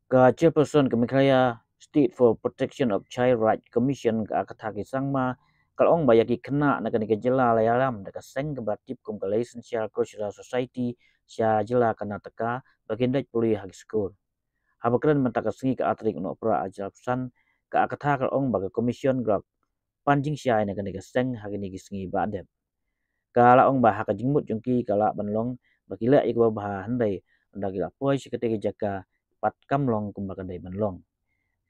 Ka chairperson Kamikraya State for Protection of Child Rights Commission ka Agatha ki sangma kalong bayaki kena na kanike jela la Ialam da ka Seng ka batip kum ka Synshar Cultural Society sya jela Karnataka bagian dai puli high school. Habakran mentaka sengi ka atrik no pra ajalapsan ka Agatha kalong baga commission grab panjing sya na kanike Seng hagini ki sengi badem. Kala ong bah ka jingmut jongki kala banlong bakila ikwa bah handai ndagila poi sikate jaka pat kamlong kumbakan dai banlong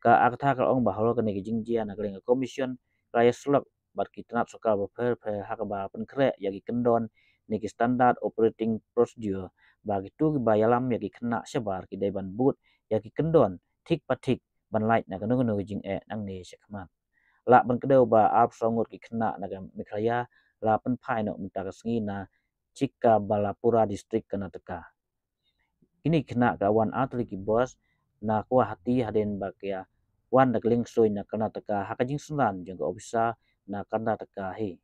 ka akta ka ong baholo ka negi jingjia na kalinga komision raya slok bat kitnat sokal ba per hakaba pen kre yagi kendon negi standard operating procedure bagi tu ba yalam yagi kena syabar ki dai ban but yagi kendon tik patik ban light na kanu kanu jing nang ne sekma la ban kedau ba ap songot ki kena na ga mikraya la pen pai no mentaka sengi na Cika Balapura distrik Karnataka. Ini kena kawan atli ki bos na kuah hati haden bakia wan dak ling soy na Karnataka hakajing sunan jeng ofisa na Karnataka he.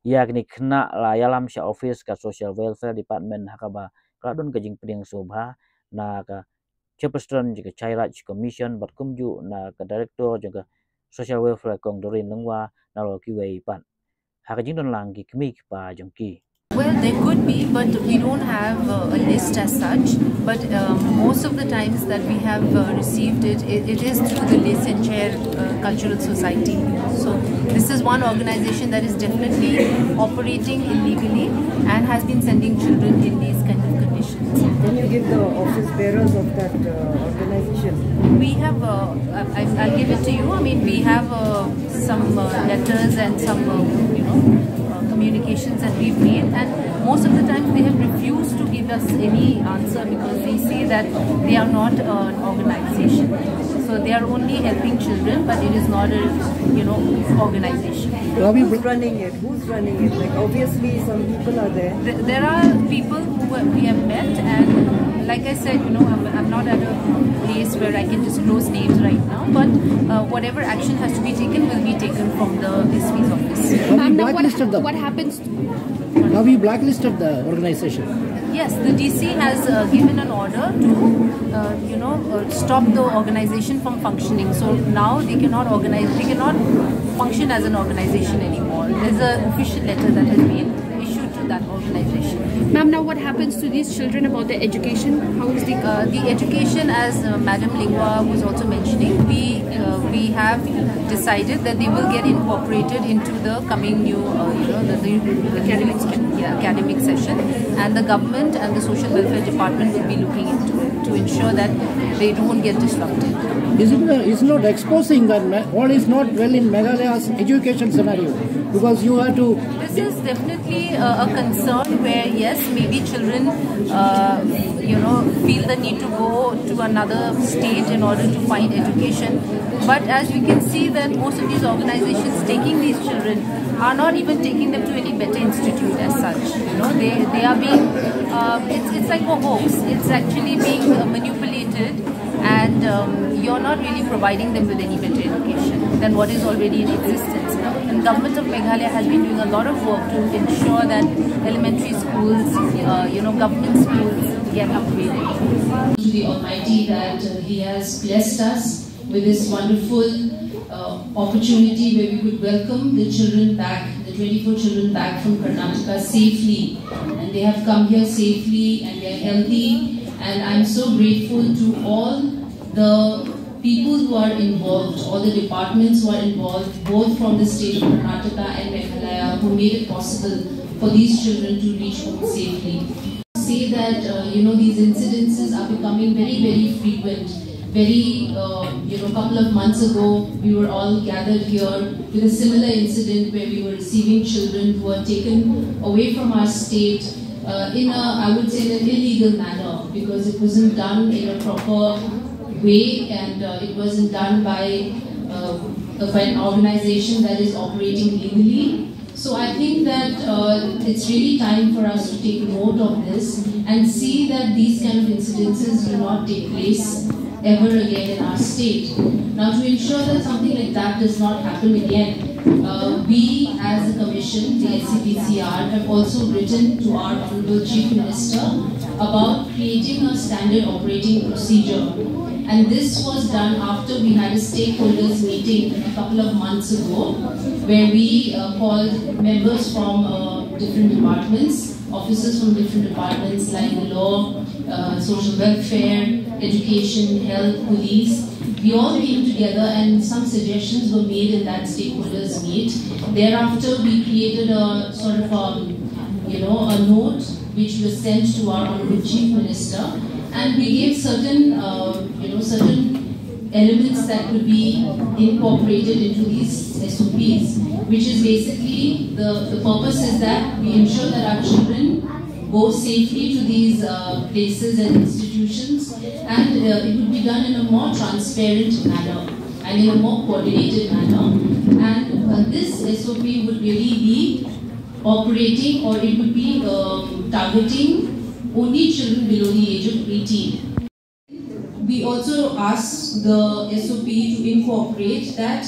Ya kini kena la Ialam sya office ka social welfare department hakaba kadon kajing peding sobha na ka chairperson juga Child Rights Commission berkumju na ka director juga social welfare kong dorin lengwa na lo kiwei pan. Hakajing don langgi kemi pa jongki. Well, there could be, but we don't have a list as such. But most of the times that we have received it is through the Lehse Cultural Society. So this is one organization that is definitely operating illegally and has been sending children in these kind of conditions. Can you give the office bearers of that organization? We have, I'll give it to you. I mean, we have some letters and some, communications that we've made, and most of the times they have refused to give us any answer because they say that they are not an organization. So they are only helping children, but it is not a, organization. Who's running it? Who's running it? Like obviously some people are there. There are people who we have met, and like I said, I'm not at a place where I can disclose names right now, but whatever action has to be taken will be taken from the SP's office. What happens? Have you blacklisted the organization? Yes, the DC has given an order to, stop the organization from functioning. So now they cannot function as an organization anymore. There's an official letter that has been issued to that organization. Ma'am, now what happens to these children about their education? How is the education, as Madam Lingua was also mentioning, we have decided that they will get incorporated into the coming new, the academic session, and the government and the social welfare department will be looking into it to ensure that they don't get disrupted. It's not exposing that all is not well in Meghalaya's education scenario, because you have to. This is definitely a concern where yes, maybe children, feel the need to go to another state in order to find education. But as we can see that most of these organizations taking these children are not even taking them to any better institute as such. They are being, it's like a hoax. It's actually being manipulated, and you're not really providing them with any better education than what is already in existence. And government of Meghalaya has been doing a lot of work to ensure that elementary schools, government schools get upgraded. To the Almighty that He has blessed us with this wonderful opportunity where we would welcome the children back, the 24 children back from Karnataka safely. And they have come here safely and they are healthy. And I'm so grateful to all the people who are involved, all the departments who are involved, both from the state of Karnataka and Meghalaya, who made it possible for these children to reach home safely. Say that, these incidences are becoming very, very frequent. Couple of months ago, we were all gathered here with a similar incident where we were receiving children who were taken away from our state in an illegal manner, because it wasn't done in a proper way, and it wasn't done by an organization that is operating legally. So I think that it's really time for us to take note of this and see that these kind of incidences do not take place ever again in our state. Now, to ensure that something like that does not happen again, we as a commission, the SCPCR, have also written to our Honorable Chief Minister about creating a standard operating procedure. And this was done after we had a stakeholders meeting a couple of months ago, where we called members from different departments, officers from different departments like the law, social welfare, education, health, police. We all came together and some suggestions were made in that stakeholders meet. Thereafter, we created a sort of a note which was sent to our Honorable Chief Minister, and we gave certain certain elements that could be incorporated into these SOPs, which is basically the purpose is that we ensure that our children go safely to these places and institutions, and it would be done in a more transparent manner and in a more coordinated manner. And this SOP would really be operating, or it would be targeting only children below the age of 18. We also asked the SOP to incorporate that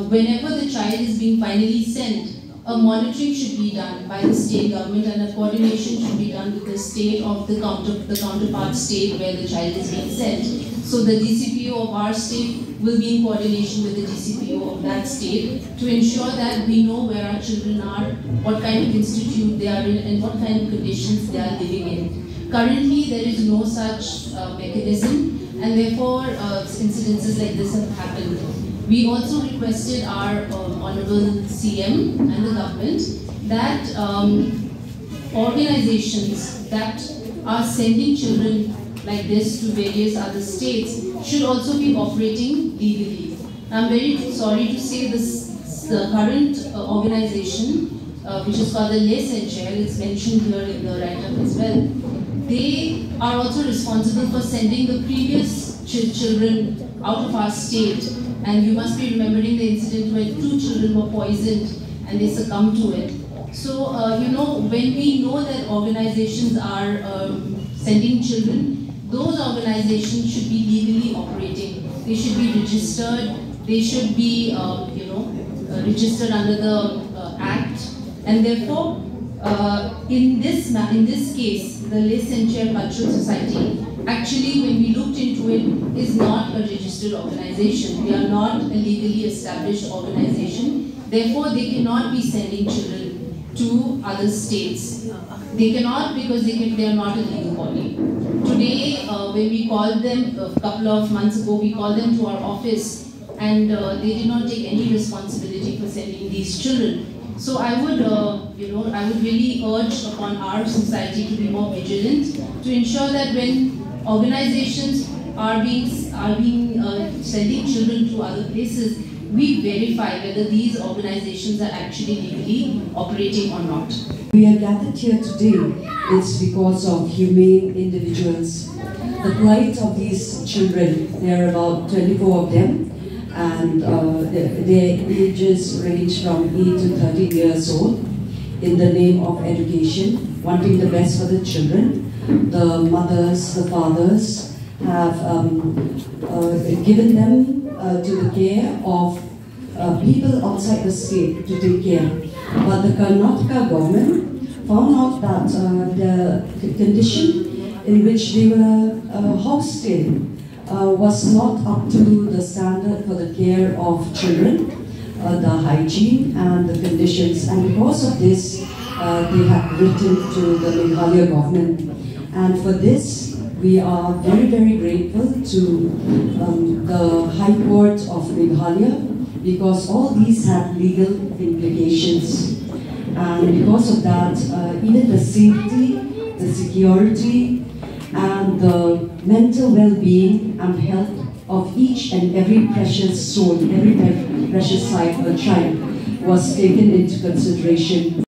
whenever the child is being finally sent, a monitoring should be done by the state government and a coordination should be done with the state of the counterpart state where the child is being sent. So the DCPO of our state will be in coordination with the DCPO of that state to ensure that we know where our children are, what kind of institute they are in, and what kind of conditions they are living in. Currently, there is no such mechanism, and therefore incidences like this have happened. We also requested our Honorable CM and the government that organizations that are sending children like this to various other states should also be operating legally. I'm very sorry to say this, the current organization, which is called the Lehse, it's mentioned here in the write-up as well. They are also responsible for sending the previous children out of our state. And you must be remembering the incident where 2 children were poisoned and they succumbed to it. So, when we know that organizations are sending children, those organizations should be legally operating. They should be registered. They should be, registered under the Act. And therefore, in this case, the Synshar Cultural Society, actually, when we looked into it, is not a registered organization. They are not a legally established organization. Therefore, they cannot be sending children to other states. They cannot because they are not a legal body. Today, when we called them a couple of months ago, we called them to our office, and they did not take any responsibility for sending these children. So I would, I would really urge upon our society to be more vigilant to ensure that when organizations are sending children to other places, we verify whether these organizations are actually legally operating or not. We are gathered here today, it's because of humane individuals. The plight of these children, there are about 24 of them, and their ages range from 8 to 13 years old, in the name of education, wanting the best for the children. The mothers, the fathers have given them to the care of people outside the state to take care. But the Karnataka government found out that the condition in which they were housed in was not up to the standard for the care of children, the hygiene and the conditions. And because of this, they have written to the Meghalaya government. And for this, we are very, very grateful to the High Court of Meghalaya, because all these have legal implications. And because of that, even the safety, the security, and the mental well-being and health of each and every precious soul, every precious life of a child was taken into consideration.